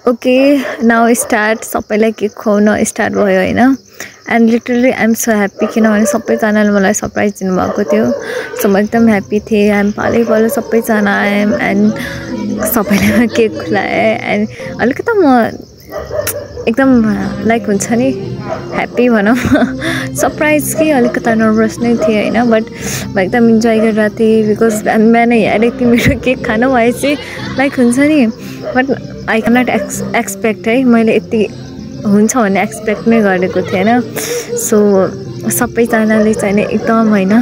Okay, now start. सबैलाई cake खुवाउन start भयो हैन and literally I am so happy किनभने सबैजनाले मलाई सरप्राइज दिनुभएको थियो सो म एकदम ह्याप्पी थिएँ एन्ड पालै सबैजना आएम एन्ड सबैलाई केक खुवाएँ एन्ड अलिकति म एकदम लाइक हुन्छ नि ह्याप्पी भनौँ सरप्राइज कि अलिकति नर्भस नै थिएँ हैन बट म एकदम इन्जोय गरिरहेको थिएँ बिकज बिहानै हेरेको थिएँ मेरो केक खानु भएपछि लाइक हुन्छ नि बट आई क्यानट एक्सपेक्ट है मैले यति हुन्छ भन्ने एक्सपेक्ट नै गरेको थिएन सो सबैजनाले चाहिँ एकदम हैन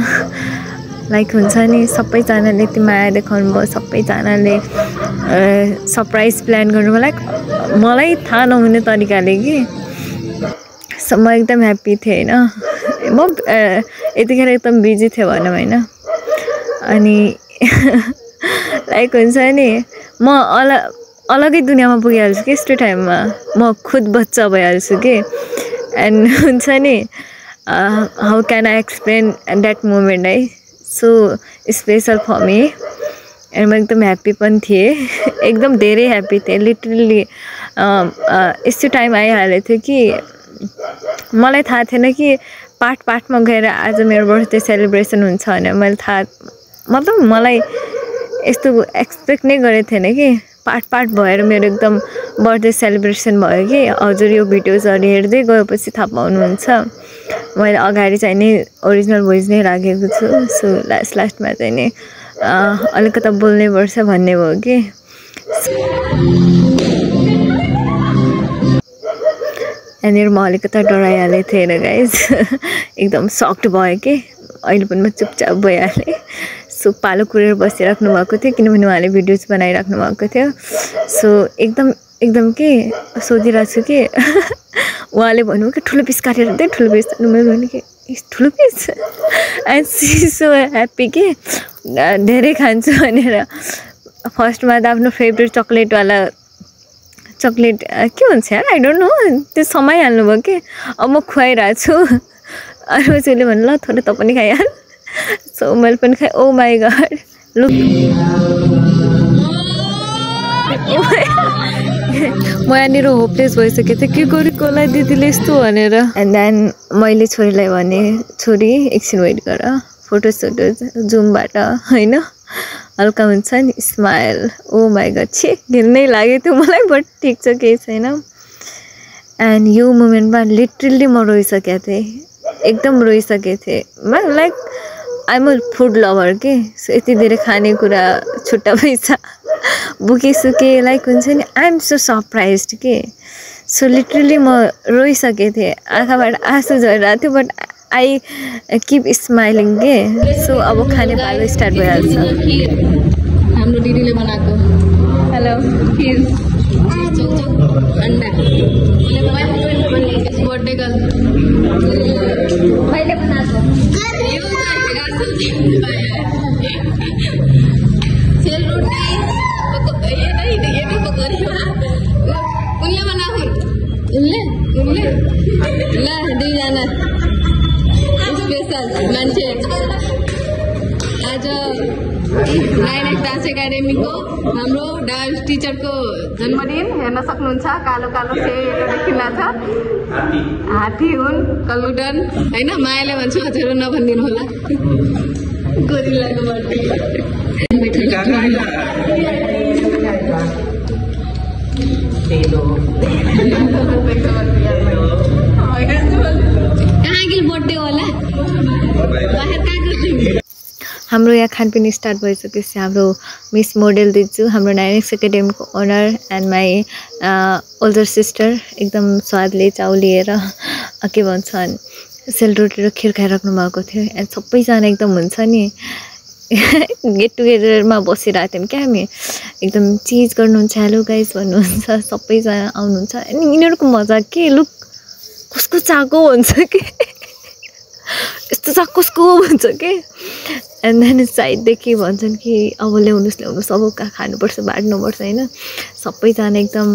लाइक हुन्छ नि सबैजनाले यति माया देखाउनु भयो सबैजनाले सरप्राइज प्लान गर्नु लाइक मलाई थाहा नहुने तरिकाले कि सो म एकदम ह्याप्पी थिएँ हैन म यतिखेर एकदम बिजी थिएँ भनौँ हैन अनि लाइक हुन्छ नि म अलगै दुनियाँमा पुगिहाल्छु कि यस्तो टाइममा म खुद बच्चा भइहाल्छु कि एन्ड हुन्छ नि how can I explain that moment है so special for me and म एकदम ह्याप्पी पनि थिएँ एकदम धेरै ह्याप्पी थिएँ लिटरली यस्तो टाइम आइहालेको थियो कि मलाई थाहा थिएन कि पार्टमा गएर आज मेरो बर्थडे सेलिब्रेसन हुन्छ भनेर मैले थाहा मतलब मलाई यस्तो एक्सपेक्ट नै गरेको थिएन कि पार्ट भएर मेरो एकदम बर्थडे सेलिब्रेसन भयो कि हजुर यो भिडियोजहरू हेर्दै गएपछि थाहा पाउनुहुन्छ मैले अगाडि चाहिँ नि ओरिजिनल भोइस नै राखेको छु सो लास्टमा चाहिँ नि अलिकति बोल्नै पर्छ भन्ने भयो कि यहाँनिर म अलिकति डराइहालेको थिएँ होइन गाइज एकदम सक्ड भयो कि अहिले पनि म चुपचाप भइहालेँ सो पालो कुरेर बसिराख्नु भएको थियो किनभने उहाँले भिडियोज बनाइराख्नु भएको थियो सो एकदम के सोधिरहेको छु कि उहाँले भन्नुभयो कि ठुलो पिस काटेर दे ठुलो पिस मैले भने कि ठुलो piece and see so happy कि धेरै खान्छु भनेर फर्स्टमा त आफ्नो फेभरेट चक्लेट के भन्छ यार आई डोन्ट नो त्यो समाइहाल्नु भयो कि अब म खुवाइरहेको छु अरू चाहिँ भन्नु ल थोरै त पनि खाइहाल सो मैले पनि खाएँ ओ माई गड लुक म यहाँनिर होपलेस भइसकेको थिएँ के गरेँ कसलाई दिदीले यस्तो भनेर एन्ड देन मैले छोरीलाई भने छोरी एकछिन वेट गर फोटोज जुमबाट होइन हल्का हुन्छ नि स्माइल ओ माई गड छे घिर्नै लाग्यो थियो मलाई बट ठिक छ केही छैन एन्ड यो मोमेन्टमा लिटरली म रोइसकेको थिएँ एकदम रोइसकेको थिएँ like I am a food lover के सो यति धेरै खानेकुरा छुट्टा पैसा बोकिसके लाइक हुन्छ नि आई एम सो सरप्राइज्ड के सो लिटरली म रोइसकेको थिएँ आँखाबाट आँसु झरिरहेको थियो बट आई किप स्माइलिङ के सो अब खाने पालो स्टार्ट भइहाल्छ हाम्रो दिदीले बनाएको हेलो अन्डा बर्थडे गर्ल मैले बनाएको उनले बनाएको उनले ल दुईजना स्पेसल मान्छे आज 9X डान्स एकाडेमीको हाम्रो डान्स टिचरको जन्मदिन हेर्न सक्नुहुन्छ कालो सेतो देखिला छ हात्ती हुन् कलुडन हैन मायाले भन्छ हजुर नभनिदिनु होला गोरिल्लाको बर्थडे कहाँ गेल बर्थडे होला बाहिर कहाँ गर्छौ हाम्रो यहाँ खानपिन स्टार्ट भइसकेपछि हाम्रो मिस मोडेल दिजु हाम्रो 9X एकाडेमीको owner and my older sister एकदम स्वादले चाउलिएर के भन्छन् सेलरोटी र खिर खाइराख्नु भएको थियो एन्ड सबैजना एकदम हुन्छ नि गेट टुगेदरमा बसिरहेको थियौँ क्या हामी एकदम चिज गर्नुहुन्छ हेलो गाइज भन्नुहुन्छ सबैजना आउनुहुन्छ अनि यिनीहरूको मजा के लुक कसको चाको भन्छ कि यस्तो चाक कसको भन्छ कि एन्ड देन साइडदेखि भन्छन् कि अब ल्याउनुहोस् अब कहाँ खानुपर्छ बाँड्नुपर्छ होइन सबैजना एकदम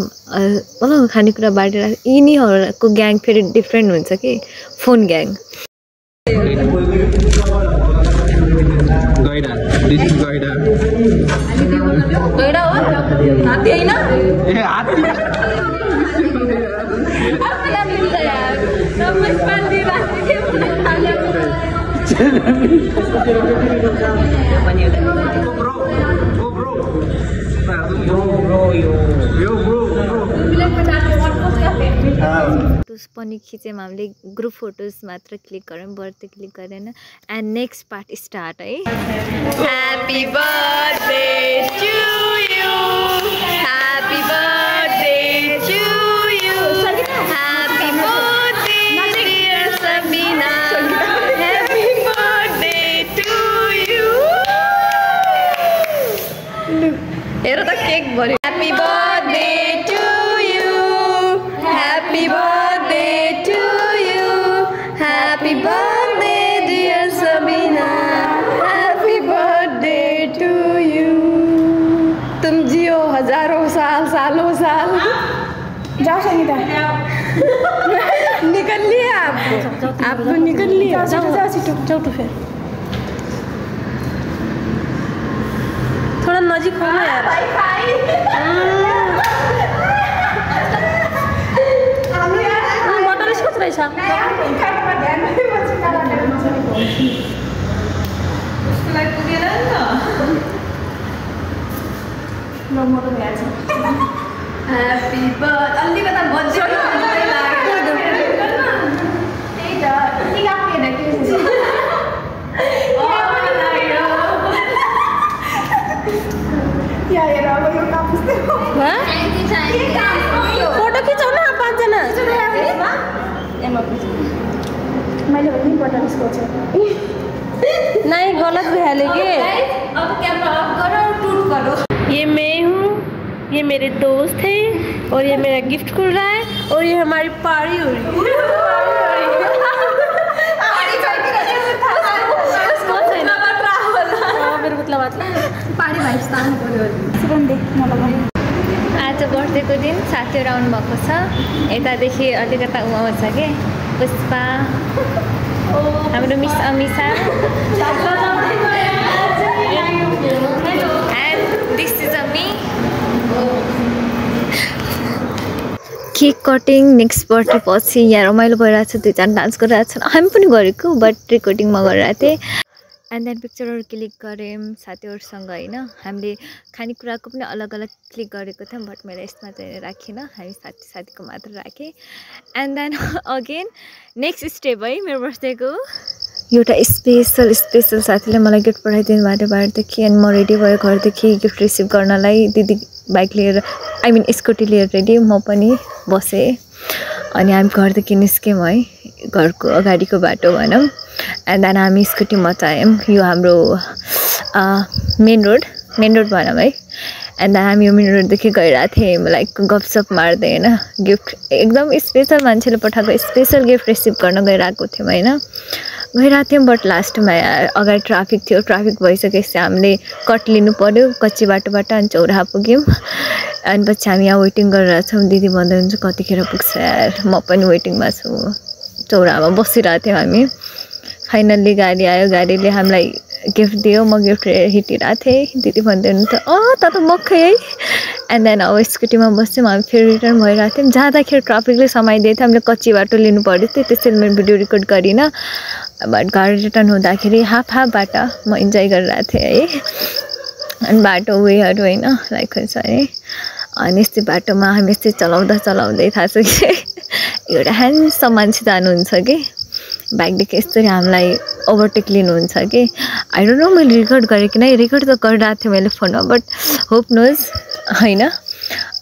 मतलब खानेकुरा बाँडेर यिनीहरूको ग्याङ फेरि डिफ्रेन्ट हुन्छ कि फोन ग्याङ गइडा हो हात्ती हैन ए हात्ती फोटोज पनि खिच्यौँ हामीले ग्रुप फोटोज मात्र क्लिक गऱ्यौँ बर्थडे क्लिक गरेन एन्ड नेक्स्ट पार्ट स्टार्ट है happy birthday to you happy birthday to you happy birthday dear Sabina happy birthday to you हेर त केक भर्यो happy birthday to you happy birthday to you happy birthday dear Sabina happy birthday to you तुम जियो हजारों साल सालों साल जाओ संगीता निकल लिया आप तो निकल लिया जाओ जाओ तो फिर थोड़ा नजीक हो ना यार बटर स्कॉच रहेछ Happy birthday. अलिकता बर्थडे फोटो खिचाउन 5 जना मैले पनि बटर स्कॉच नहीं गलत भइहाल्यो के अब कैमरा ऑफ करो और टूट करो ये मैं हूँ ये मेरे दोस्त हैं और ये मेरा गिफ्ट खुल रहा है और ये हमारी पारी हो रही है मेरो मतलब पारी भाइब्स तान्नु पर्यो आज बर्थडेको दिन साथीहरू आउनु भएको छ यतादेखि अलिकता उहाँ छ के पुष्पा हाम्रो miss Amisa and this is a me cake cutting next birthday पछि यहाँ रमाइलो भइरहेको छ दुईजना डान्स गरिरहेको छन् हामी पनि गरेको बट रेकर्डिङमा गरिरहेको थिएँ एन्ड देन पिक्चरहरू क्लिक गऱ्यौँ साथीहरूसँग होइन हामीले खानेकुराको पनि अलग अलग क्लिक गरेको थियौँ बट मैले यसमा चाहिँ राखिनँ हामी साथीको मात्र राखेँ and then again next step है मेरो बर्थडेको एउटा स्पेसल साथीले मलाई गिफ्ट पठाइदिनु भएको बाहिरदेखि अनि म रेडी भयो घरदेखि गिफ्ट रिसिभ गर्नलाई दिदी बाइक लिएर आई मिन स्कुटी लिएर रेडी म पनि बसेँ अनि हामी घरदेखि निस्क्यौँ है घरको अगाडिको बाटो भनौँ एन्ड देन हामी स्कुटी मचायौँ यो हाम्रो मेन रोड भनौँ है एन्ड देन हामी यो मेन रोडदेखि गइरहेको थियौँ लाइक गफसप मार्दै होइन गिफ्ट एकदम स्पेसल मान्छेले पठाएको स्पेसल गिफ्ट रिसिभ गर्न गइरहेको थियौँ होइन गइरहेको थियौँ बट लास्टमा अगाडि ट्राफिक थियो ट्राफिक भइसकेपछि हामीले कट लिनु पऱ्यो कच्ची बाटोबाट अनि चौराहा पुग्यौँ अनि पछि हामी यहाँ वेटिङ गरिरहेको छौँ दिदी भन्दै हुन्छ कतिखेर पुग्छ यार म पनि वेटिङमा छु चौराहामा बसिरहेको थियौँ हामी फाइनल्ली गाडी आयो गाडीले हामीलाई गिफ्ट दियो म गिफ्ट हिटिरहेको थिएँ दिदी भन्दै हुनुहुन्थ्यो त मक्खै है एन्ड देन अब स्कुटीमा बस्थ्यौँ हामी फेरि रिटर्न भइरहेको थियौँ जाँदाखेरि ट्राफिकले समाइदिएको थियो हामीले कच्ची बाटो लिनु पऱ्यो थियो त्यसैले मैले भिडियो रेकर्ड गरिनँ बट घर रिटर्न हुँदाखेरि हाफ बाटो म इन्जोय गरिरहेको थिएँ है अनि बाटो वेहरू होइन लाइक हुन्छ है अनि यस्तै बाटोमा हामी यस्तै चलाउँदै थाहा छ कि एउटा ह्यान्डसम मान्छे जानुहुन्छ कि बाइकदेखि यस्तरी हामीलाई ओभरटेक लिनुहुन्छ कि आई डोन्ट नो मैले रेकर्ड गरेँ कि नै रेकर्ड त गरिरहेको थिएँ मैले फोनमा बट होप नोज होइन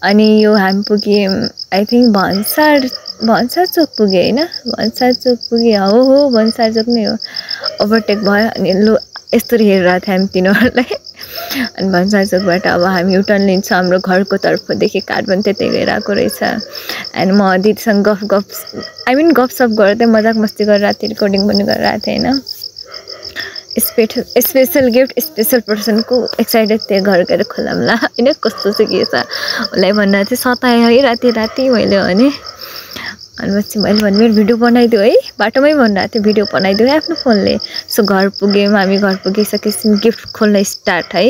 अनि यो हामी पुग्यौँ आई थिङ्क भन्सार चोक पुगेँ होइन भन्सार चोक पुगेँ हो भन्सार चोक नै हो ओभरटेक भयो अनि लु यस्तरी हेरिरहेको थियौँ हामी तिनीहरूलाई अनि भन्सार चोकबाट अब हामी युटर्न लिन्छौँ हाम्रो घरको तर्फदेखि कार पनि त्यतै गइरहेको रहेछ एन्ड म दिदीसँग गफसप गर्दै मजाक मस्ती गरिरहेको थिएँ रेकर्डिङ पनि गरिरहेको थिएँ होइन स्पेसल गिफ्ट स्पेसल पर्सनको एक्साइटेड थिएँ घर गएर खोलाम्ला होइन कस्तो चाहिँ के छ उसलाई भन्न चाहिँ सताएँ है राति मैले भने अनि पछि मैले भने मेरो भिडियो बनाइदियो है बाटोमै भनिरहेको थिएँ भिडियो बनाइदियो है आफ्नो फोनले सो घर पुग्यौँ हामी घर पुगिसकेपछि गिफ्ट खोल्न स्टार्ट है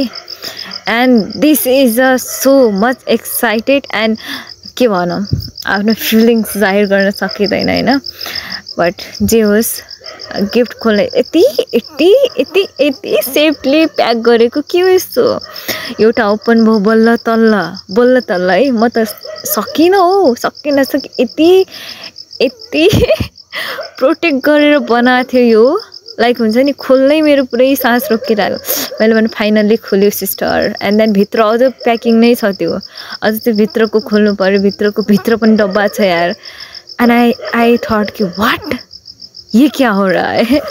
and this is a so much excited and के भनौँ आफ्नो फिलिङ्स जाहिर गर्न सकिँदैन होइन बट जे होस् गिफ्ट खोल्ने यति सेफली प्याक गरेको के हो यस्तो एउटा ओपन भयो बल्ल तल्ल है म त सकिनँ यति प्रोटेक्ट गरेर बनाएको थियो यो लाइक हुन्छ नि खोल्नै मेरो पुरै सास रोकिरहेको मैले भने फाइनल्ली खोल्यो सिस्टर एन्ड देन भित्र अझ प्याकिङ नै छ त्यो अझ त्यो भित्रको खोल्नु पर्यो भित्र पनि डब्बा छ यार एन्ड आई थट कि वाट ये क्या हो रहा है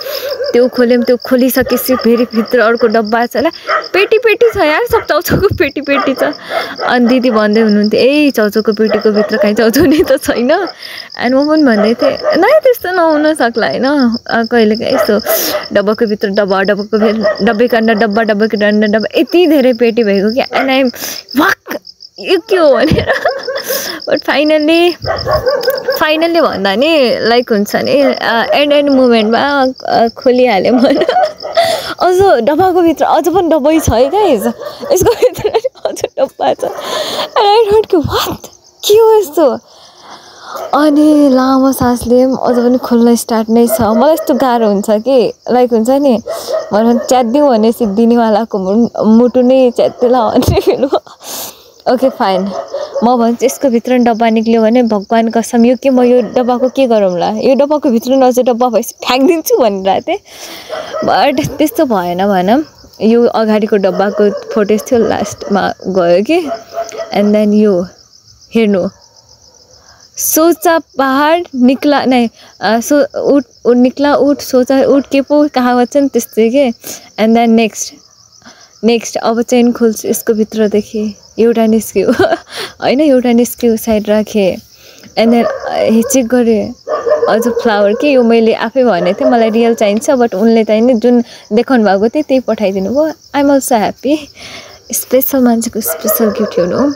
त्यो खोल्यौँ त्यो खोलिसकेपछि फेरि भित्र अर्को डब्बा छ होला पेटी छ यार सब चाउचाउको पेटी छ अनि दिदी भन्दै हुनुहुन्थ्यो ए चाउचाउको पेटीको भित्र कहीँ चाउचाउ नै त छैन एन्ड म पनि भन्दै थिएँ नै त्यस्तो नहुन सक्ला होइन कहिलेकाहीँ यस्तो डब्बाको भित्र डब्बा यति धेरै पेटी भएको क्या एन्ड आइम वाक यो के हो भनेर बट फाइनल्ली भन्दा नि लाइक हुन्छ नि एन्ड मोमेन्टमा खोलिहाल्यो मैले अझ डब्बाको भित्र अझ पनि डब्बै छ है गाइस यसको भित्र अझ डब्बा छ वाट के हो यस्तो अनि लामो सासले अझ पनि खोल्न स्टार्ट नै छ मलाई यस्तो गाह्रो हुन्छ कि लाइक हुन्छ नि भनौँ च्यातिदिउँ भने सिद्धिनीवालाको मुटु नै च्यातिला भन्ने फिल हो ओके फाइन म भन्छु यसको भित्र डब्बा निक्ल्यो भने भगवान् कसम यो के म यो डब्बाको के गरौँला यो डब्बाको भित्र नजर डब्बा भएपछि फ्याँकिदिन्छु भनिरहेको थिएँ बट त्यस्तो भएन भनौँ यो अगाडिको डब्बाको फोटेज थियो लास्टमा गयो कि एन्ड देन यो हेर्नु सोचा पहाड निक्ला नै निक्ला उठ सोचा उठ के पो कहावत छ नि त्यस्तै के एन्ड देन नेक्स्ट अब चेन खोल्छु यसको भित्रदेखि एउटा निस्क्यो होइन एउटा निस्क्यो साइड राखेँ एन्ड देन चेक गरेँ अझ फ्लावर के यो मैले आफै भनेको थिएँ मलाई रियल चाहिन्छ बट उनले चाहिँ नि जुन देखाउनु भएको थियो त्यही पठाइदिनु भयो I am also happy special मान्छेको स्पेसल गिफ्ट हो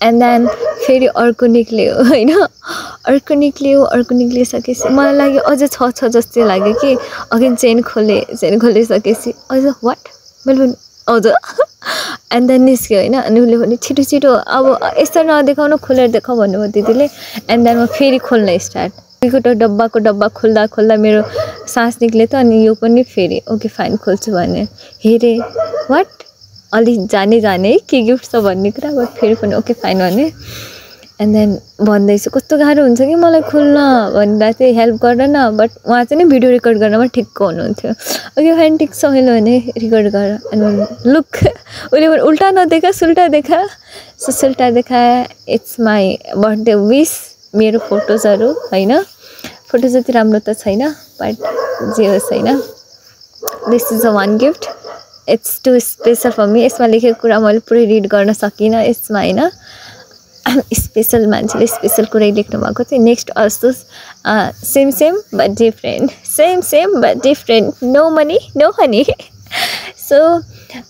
एन्ड देन फेरि अर्को निक्ल्यो होइन अर्को निक्लिसकेपछि मलाई लाग्यो अझ छ जस्तै लाग्यो कि अघि चेन खोलिसकेपछि अझ वाट मैले पनि अझ एन्ड देन निस्क्यो होइन अनि उसले भने छिटो अब यस्तो नदेखाउनु खोलेर देखाऊ भन्नुभयो दिदीले एन्ड देन म फेरि खोल्न स्टार्ट डब्बा खोल्दा मेरो सास निक्ल्यो त अनि यो पनि फेरि ओके फाइन खोल्छु भने हेरेँ वाट अलि जाने के गिफ्ट छ भन्ने कुरा बट फेरि पनि ओके फाइन भने एन्ड देन भन्दैछु कस्तो गाह्रो हुन्छ कि मलाई खोल्न भन्दा चाहिँ हेल्प गर न बट उहाँ चाहिँ नि भिडियो रेकर्ड गर्नमा ठिक्क हुनुहुन्थ्यो ओके फाइन ठिक छ मैले भने रेकर्ड गर एन्ड लुक उसले भने उल्टा नदेखा सुल्टा देखा सो सुल्टा देखा इट्स माई बर्थडे विस मेरो फोटोजहरू होइन फोटो जति राम्रो त छैन बट जे होस् होइन this is a one gift it's too special for me यसमा लेखेको कुरा मैले पुरै रिड गर्न सकिनँ यसमा होइन स्पेसल मान्छेले स्पेसल कुरै लेख्नु भएको थियो next also same but different no money no honey so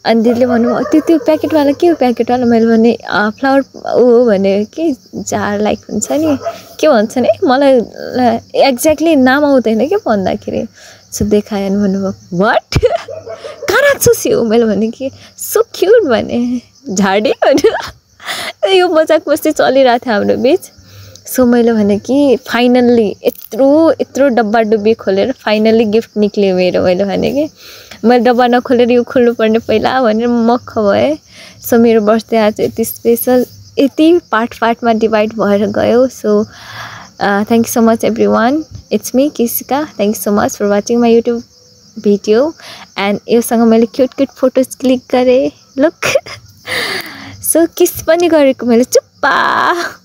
अनि दिदीले भन्नुभयो त्यो प्याकेटवाला के हो प्याकेटवाला मैले भने फ्लावर हो भने कि जार लाइक हुन्छ नि के भन्छ नि मलाई एक्ज्याक्टली नाम आउँदैन क्या भन्दाखेरि सो देखायो अनि भन्नुभयो वाट कहाँ राख्छस् यो मैले भने कि सो क्युट भने झाडी भने यो मजाक मस्ती चलिरहेको थियो हाम्रो बिच सो मैले भने कि फाइनल्ली यत्रो डब्बा डुब्बी खोलेर फाइनल्ली गिफ्ट निक्ल्यो मेरो मैले भने कि मैले डब्बा नखोलेर यो खोल्नुपर्ने पहिला भनेर मक्ख भएँ सो मेरो बर्थडे आज यति स्पेसल यति पार्टमा डिभाइड भएर गयो so thank you so much everyone it's me Kisika thank you so much for watching my YouTube video and योसँग मैले क्युट फोटोज क्लिक गरेँ लुक सो किस पनि गरेको मैले चुप्पा